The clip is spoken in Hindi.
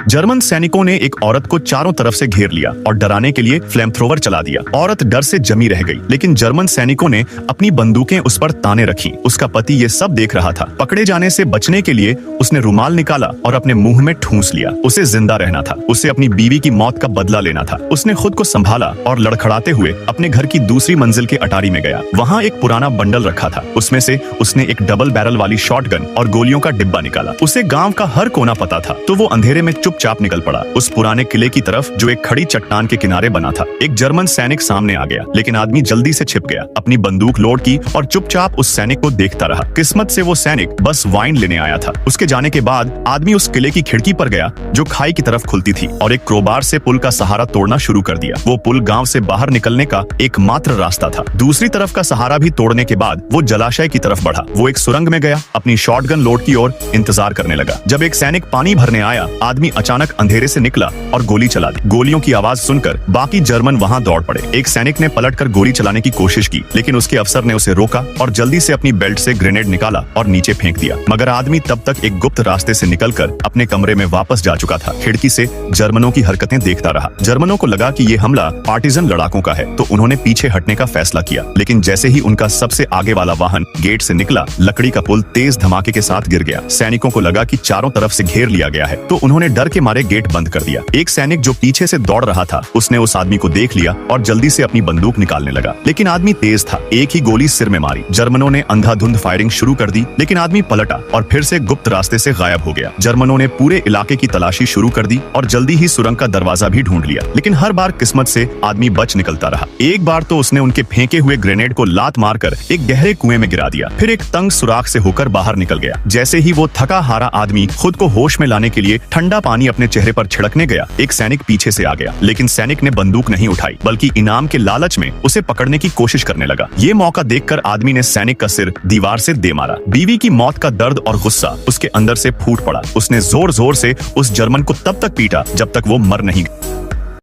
जर्मन सैनिकों ने एक औरत को चारों तरफ से घेर लिया और डराने के लिए फ्लेम थ्रोवर चला दिया। औरत डर से जमी रह गई, लेकिन जर्मन सैनिकों ने अपनी बंदूकें उस पर ताने रखी। उसका पति ये सब देख रहा था। पकड़े जाने से बचने के लिए उसने रुमाल निकाला और अपने मुंह में ठूंस लिया। उसे जिंदा रहना था, उसे अपनी बीवी की मौत का बदला लेना था। उसने खुद को संभाला और लड़खड़ाते हुए अपने घर की दूसरी मंजिल के अटारी में गया। वहाँ एक पुराना बंडल रखा था, उसमें से उसने एक डबल बैरल वाली शॉटगन और गोलियों का डिब्बा निकाला। उसे गांव का हर कोना पता था, तो वो अंधेरे में चुपचाप निकल पड़ा उस पुराने किले की तरफ जो एक खड़ी चट्टान के किनारे बना था। एक जर्मन सैनिक सामने आ गया, लेकिन आदमी जल्दी से छिप गया। अपनी बंदूक लोड की और चुपचाप उस सैनिक को देखता रहा। किस्मत से वो सैनिक बस वाइन लेने आया था। उसके जाने के बाद आदमी उस किले की खिड़की पर गया जो खाई की तरफ खुलती थी और एक क्रोबार से पुल का सहारा तोड़ना शुरू कर दिया। वो पुल गांव से बाहर निकलने का एकमात्र रास्ता था। दूसरी तरफ का सहारा भी तोड़ने के बाद वो जलाशय की तरफ बढ़ा। वो एक सुरंग में गया, अपनी शॉटगन लोड की ओर इंतजार करने लगा। जब एक सैनिक पानी भरने आया, आदमी अचानक अंधेरे से निकला और गोली चला दी। गोलियों की आवाज सुनकर बाकी जर्मन वहां दौड़ पड़े। एक सैनिक ने पलटकर गोली चलाने की कोशिश की, लेकिन उसके अफसर ने उसे रोका और जल्दी से अपनी बेल्ट से ग्रेनेड निकाला और नीचे फेंक दिया। मगर आदमी तब तक एक गुप्त रास्ते से निकलकर अपने कमरे में वापस जा चुका था। खिड़की से जर्मनों की हरकतें देखता रहा। जर्मनों को लगा कि ये हमला पार्टिजन लड़ाकों का है, तो उन्होंने पीछे हटने का फैसला किया। लेकिन जैसे ही उनका सबसे आगे वाला वाहन गेट से निकला, लकड़ी का पुल तेज धमाके के साथ गिर गया। सैनिकों को लगा कि चारों तरफ से घेर लिया गया है, तो उन्होंने डर के मारे गेट बंद कर दिया। एक सैनिक जो पीछे से दौड़ रहा था, उसने उस आदमी को देख लिया और जल्दी से अपनी बंदूक निकालने लगा, लेकिन आदमी तेज था। एक ही गोली सिर में मारी। जर्मनों ने अंधाधुंध फायरिंग शुरू कर दी, लेकिन आदमी पलटा और फिर से गुप्त रास्ते से गायब हो गया। जर्मनों ने पूरे इलाके की तलाशी शुरू कर दी और जल्दी ही सुरंग का दरवाजा भी ढूंढ लिया, लेकिन हर बार किस्मत से आदमी बच निकलता रहा। एक बार तो उसने उनके फेंके हुए ग्रेनेड को लात मारकर एक गहरे कुएं में गिरा दिया, फिर एक तंग सुराख से होकर बाहर निकल गया। जैसे ही वो थका हारा आदमी खुद को होश में लाने के लिए ठंडा पानी अपने चेहरे पर छिड़कने गया, एक सैनिक पीछे से आ गया, लेकिन सैनिक ने बंदूक नहीं उठाई, बल्कि इनाम के लालच में उसे पकड़ने की कोशिश करने लगा। ये मौका देखकर आदमी ने सैनिक का सिर दीवार से दे मारा। बीवी की मौत का दर्द और गुस्सा उसके अंदर से फूट पड़ा। उसने जोर जोर से उस जर्मन को तब तक पीटा जब तक वो मर नहीं गया।